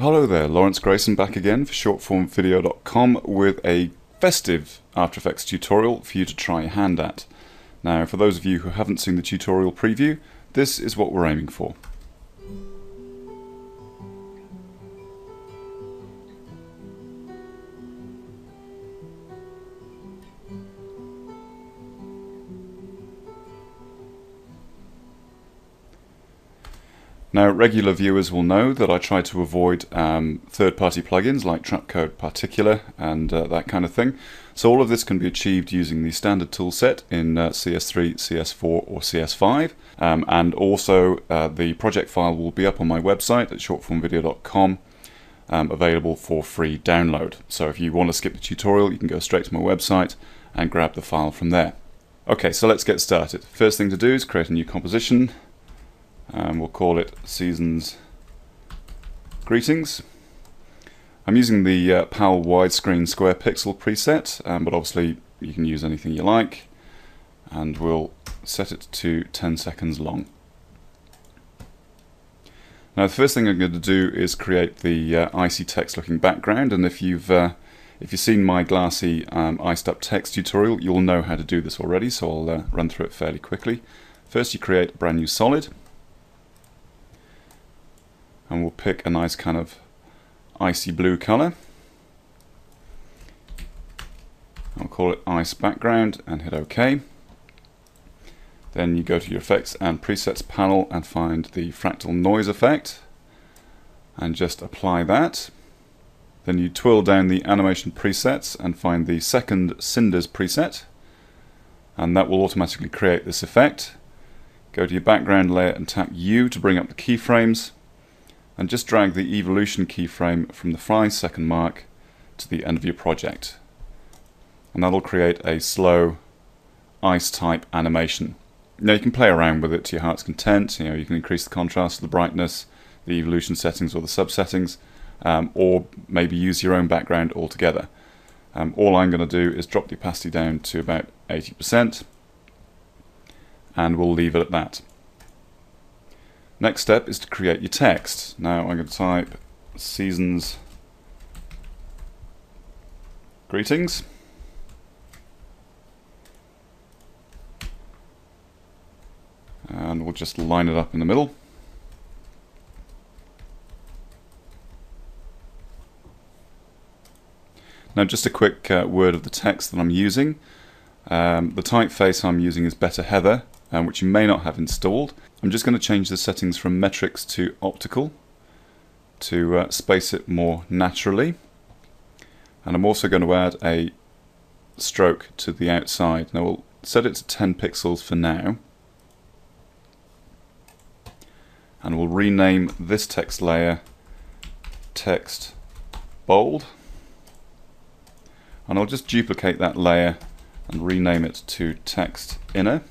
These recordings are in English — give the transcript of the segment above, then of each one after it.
Hello there, Lawrence Grayson back again for shortformvideo.com with a festive After Effects tutorial for you to try your hand at. Now, for those of you who haven't seen the tutorial preview, this is what we're aiming for. Now, regular viewers will know that I try to avoid third-party plugins like Trapcode Particular and that kind of thing. So all of this can be achieved using the standard toolset in CS3, CS4 or CS5. And also the project file will be up on my website at shortformvideo.com, available for free download. So if you want to skip the tutorial, you can go straight to my website and grab the file from there. Okay, so let's get started. First thing to do is create a new composition. We'll call it Seasons Greetings. I'm using the PAL widescreen square pixel preset, but obviously you can use anything you like, and we'll set it to 10 seconds long. Now the first thing I'm going to do is create the icy text looking background, and if you've seen my glassy iced up text tutorial, you'll know how to do this already, so I'll run through it fairly quickly. First you create a brand new solid, and we'll pick a nice kind of icy blue color. I'll call it Ice Background and hit OK. Then you go to your Effects and Presets panel and find the Fractal Noise effect and just apply that. Then you twirl down the Animation Presets and find the second Cinders preset, and that will automatically create this effect. Go to your background layer and tap U to bring up the keyframes, and just drag the evolution keyframe from the 5 second mark to the end of your project. And that'll create a slow ice type animation. Now you can play around with it to your heart's content. You can increase the contrast, the brightness, the evolution settings or the subsettings, or maybe use your own background altogether. All I'm going to do is drop the opacity down to about 80%, and we'll leave it at that. Next step is to create your text. Now I'm going to type Seasons Greetings. And we'll just line it up in the middle. Now just a quick word of the text that I'm using. The typeface I'm using is Better Heather, which you may not have installed. I'm just going to change the settings from metrics to optical to space it more naturally. And I'm also going to add a stroke to the outside. Now we'll set it to 10 pixels for now. And we'll rename this text layer Text Bold. And I'll just duplicate that layer and rename it to Text Inner.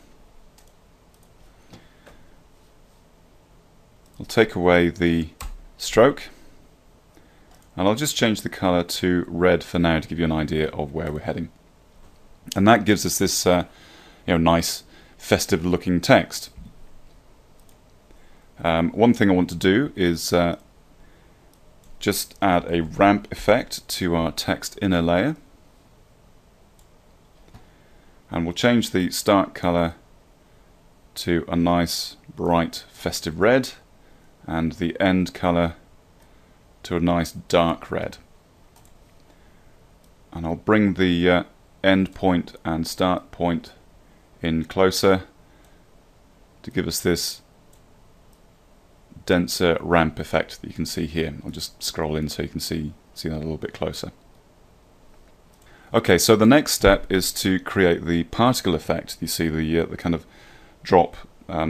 I'll take away the stroke, and I'll just change the color to red for now to give you an idea of where we're heading. And that gives us this nice festive looking text. One thing I want to do is just add a ramp effect to our text inner layer, and we'll change the start color to a nice bright festive red, and the end color to a nice dark red. And I'll bring the end point and start point in closer to give us this denser ramp effect that you can see here. I'll just scroll in so you can see that a little bit closer. Okay, so the next step is to create the particle effect. You see the kind of drop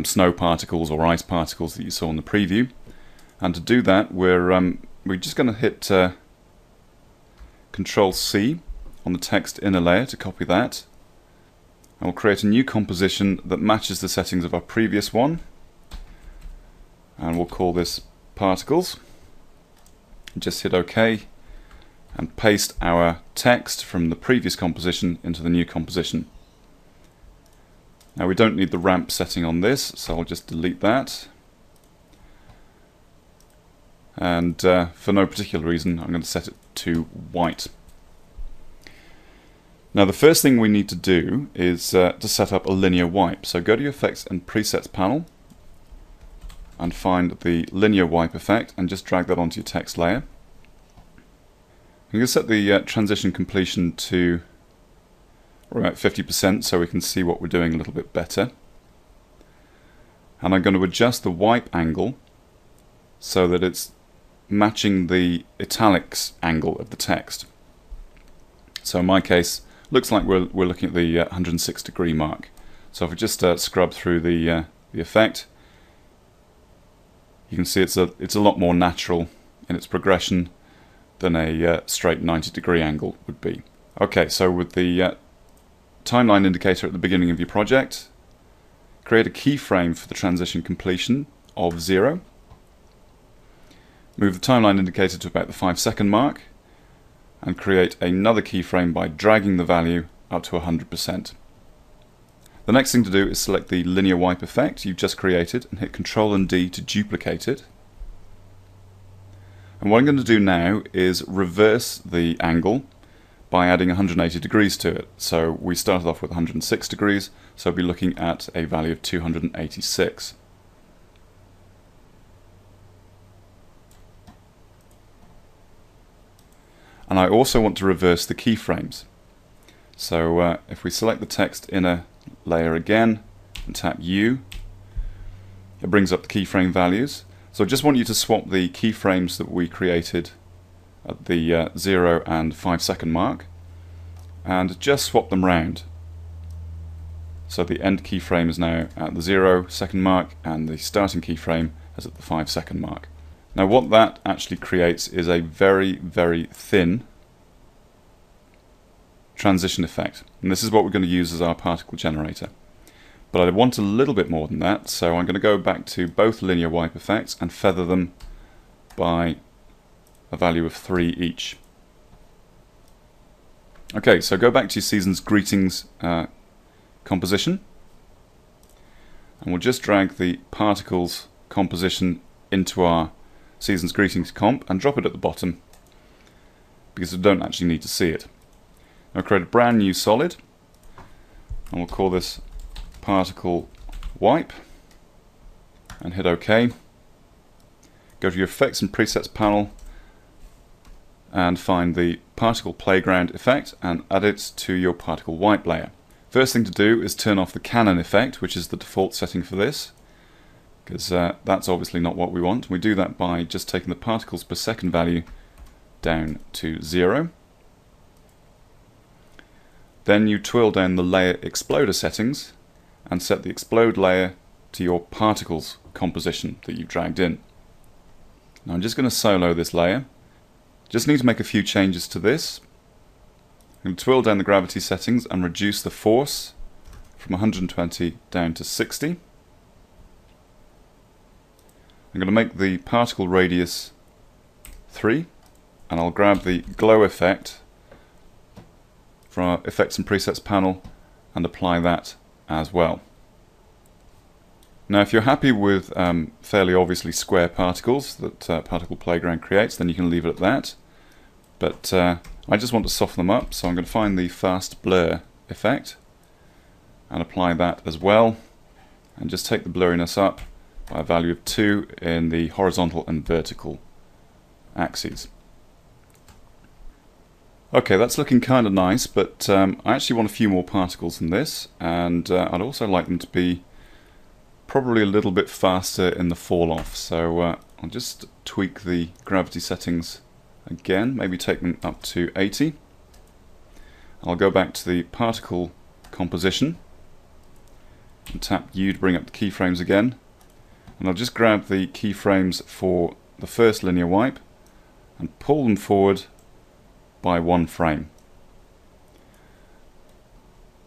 snow particles or ice particles that you saw in the preview. And to do that, we're just going to hit Control C on the text inner layer to copy that. And we'll create a new composition that matches the settings of our previous one. And we'll call this Particles. Just hit OK and paste our text from the previous composition into the new composition. Now we don't need the ramp setting on this, so I'll just delete that. and for no particular reason I'm going to set it to white. Now the first thing we need to do is to set up a linear wipe. So go to your Effects and Presets panel and find the linear wipe effect and just drag that onto your text layer. I'm going to set the transition completion to about 50% so we can see what we're doing a little bit better. And I'm going to adjust the wipe angle so that it's matching the italics angle of the text. So in my case, looks like we're looking at the 106 degree mark. So if we just scrub through the effect, you can see it's a lot more natural in its progression than a straight 90 degree angle would be. Okay, so with the timeline indicator at the beginning of your project, create a keyframe for the transition completion of 0. Move the timeline indicator to about the 5-second mark and create another keyframe by dragging the value up to 100%. The next thing to do is select the linear wipe effect you've just created and hit Ctrl and D to duplicate it. And what I'm going to do now is reverse the angle by adding 180 degrees to it. So we started off with 106 degrees, so we'll be looking at a value of 286. And I also want to reverse the keyframes. So if we select the text inner layer again and tap U, it brings up the keyframe values. So I just want you to swap the keyframes that we created at the 0 and 5-second mark and just swap them round. So the end keyframe is now at the 0-second mark and the starting keyframe is at the 5-second mark. Now what that actually creates is a very, very thin transition effect, and this is what we're going to use as our particle generator. But I want a little bit more than that, so I'm going to go back to both linear wipe effects and feather them by a value of 3 each. Okay, so go back to your Season's Greetings composition, and we'll just drag the particles composition into our Season's Greetings comp and drop it at the bottom because we don't actually need to see it. Now create a brand new solid and we'll call this particle wipe and hit OK. Go to your Effects and Presets panel and find the particle playground effect and add it to your particle wipe layer. First thing to do is turn off the Canon effect, which is the default setting for this, because that's obviously not what we want. We do that by just taking the particles per second value down to 0. Then you twirl down the layer exploder settings and set the explode layer to your particles composition that you've dragged in. Now I'm just going to solo this layer. Just need to make a few changes to this. I'm going to twirl down the gravity settings and reduce the force from 120 down to 60. I'm going to make the particle radius 3, and I'll grab the glow effect from our Effects and Presets panel and apply that as well. Now if you're happy with fairly obviously square particles that Particle Playground creates, then you can leave it at that. But I just want to soften them up, so I'm going to find the Fast Blur effect and apply that as well, and just take the blurriness up by a value of 2 in the horizontal and vertical axes. Okay, that's looking kind of nice, but I actually want a few more particles than this, and I'd also like them to be probably a little bit faster in the fall off. So I'll just tweak the gravity settings again, maybe take them up to 80. I'll go back to the particle composition and tap U to bring up the keyframes again, and I'll just grab the keyframes for the first linear wipe and pull them forward by 1 frame,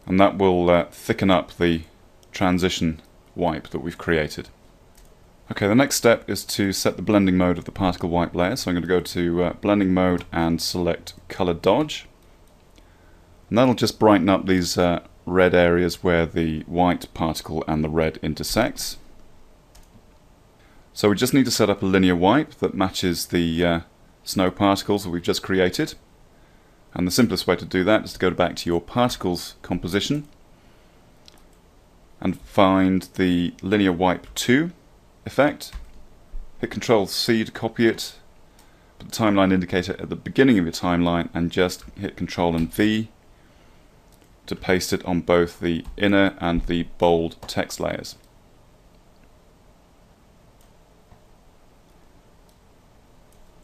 and that will thicken up the transition wipe that we've created. Okay, the next step is to set the blending mode of the particle wipe layer, so I'm going to go to blending mode and select color dodge, and that'll just brighten up these red areas where the white particle and the red intersects. So we just need to set up a linear wipe that matches the snow particles that we've just created. And the simplest way to do that is to go back to your particles composition and find the linear wipe 2 effect. Hit Ctrl+C to copy it, put the timeline indicator at the beginning of your timeline, and just hit Ctrl and V to paste it on both the inner and the bold text layers.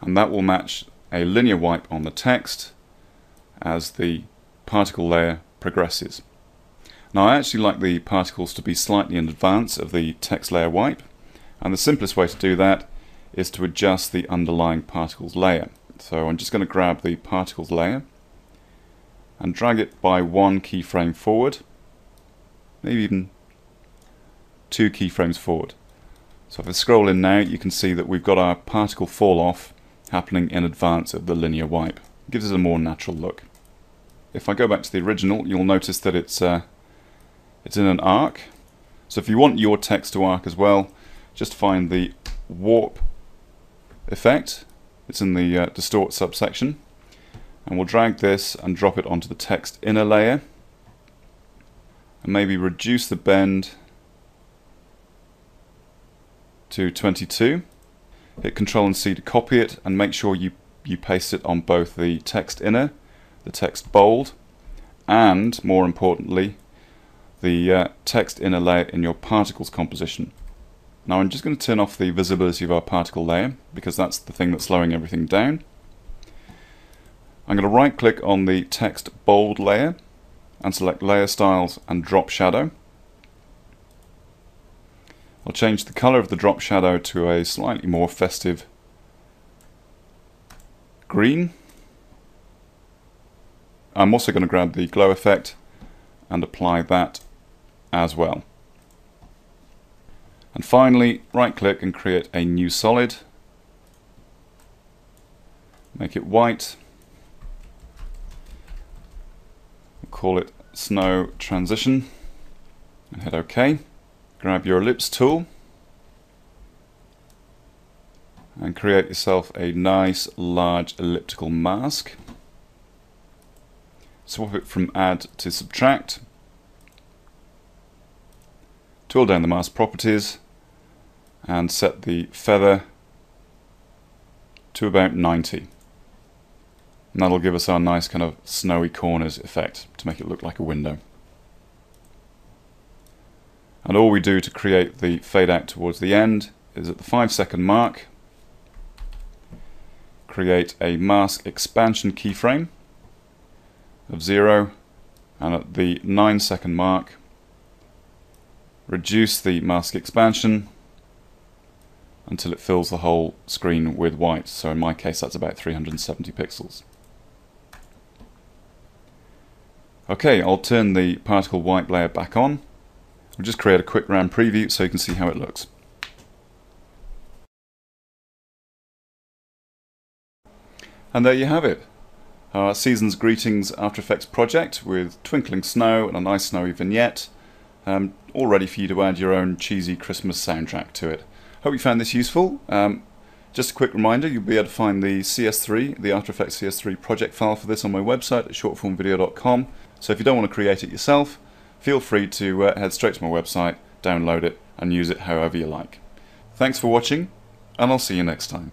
And that will match a linear wipe on the text as the particle layer progresses. Now I actually like the particles to be slightly in advance of the text layer wipe, and the simplest way to do that is to adjust the underlying particles layer. So I'm just going to grab the particles layer and drag it by 1 keyframe forward, maybe even 2 keyframes forward. So if I scroll in now, you can see that we've got our particle fall off happening in advance of the linear wipe. It gives it a more natural look. If I go back to the original, you'll notice that it's in an arc. So if you want your text to arc as well, just find the warp effect. It's in the distort subsection, and we'll drag this and drop it onto the text inner layer, and maybe reduce the bend to 22. Hit Ctrl and C to copy it, and make sure you paste it on both the text inner, the text bold, and more importantly the text inner layer in your particles composition. Now I'm just going to turn off the visibility of our particle layer because that's the thing that's slowing everything down. I'm going to right click on the text bold layer and select layer styles and drop shadow. I'll change the color of the drop shadow to a slightly more festive green. I'm also going to grab the glow effect and apply that as well. And finally, right click and create a new solid. Make it white. We'll call it Snow Transition and hit OK. Grab your ellipse tool and create yourself a nice large elliptical mask. Swap it from add to subtract. Tool down the mask properties and set the feather to about 90. And that'll give us our nice kind of snowy corners effect to make it look like a window. And all we do to create the fade out towards the end is at the 5-second mark, create a mask expansion keyframe of 0, and at the 9-second mark reduce the mask expansion until it fills the whole screen with white. So in my case that's about 370 pixels. Okay, I'll turn the particle wipe layer back on. We'll just create a quick round preview so you can see how it looks. And there you have it. Our Season's Greetings After Effects project with twinkling snow and a nice snowy vignette, all ready for you to add your own cheesy Christmas soundtrack to it. Hope you found this useful. Just a quick reminder, you'll be able to find the CS3, the After Effects CS3 project file for this on my website at shortformvideo.com. So if you don't want to create it yourself, feel free to head straight to my website, download it, and use it however you like. Thanks for watching, and I'll see you next time.